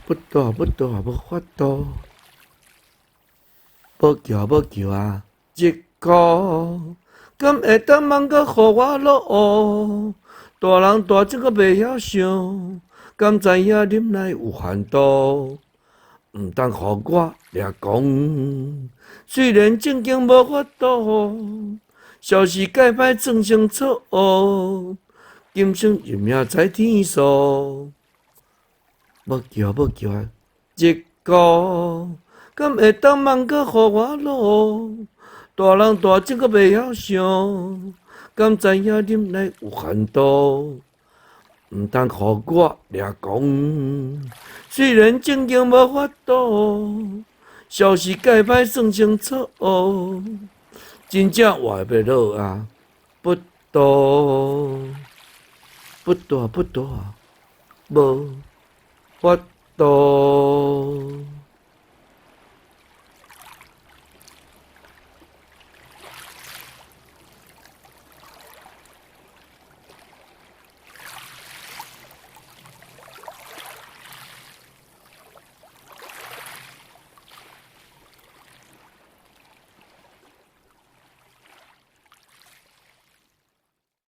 不大不大无法度，要求啊，一个，敢会当茫个予我落？大人大只个袂晓想，敢知影饮来有限度？毋通予我掠讲，虽然正经无法度，小事改歹装成错误，今生一命在天数。要求啊，一个，敢会当茫个予我落？大人大只个袂晓想，敢知影饮来有限度？毋通予我掠讲，虽然正经无法度，小事改歹算成错误，真正活袂落啊！不多不大，无法度。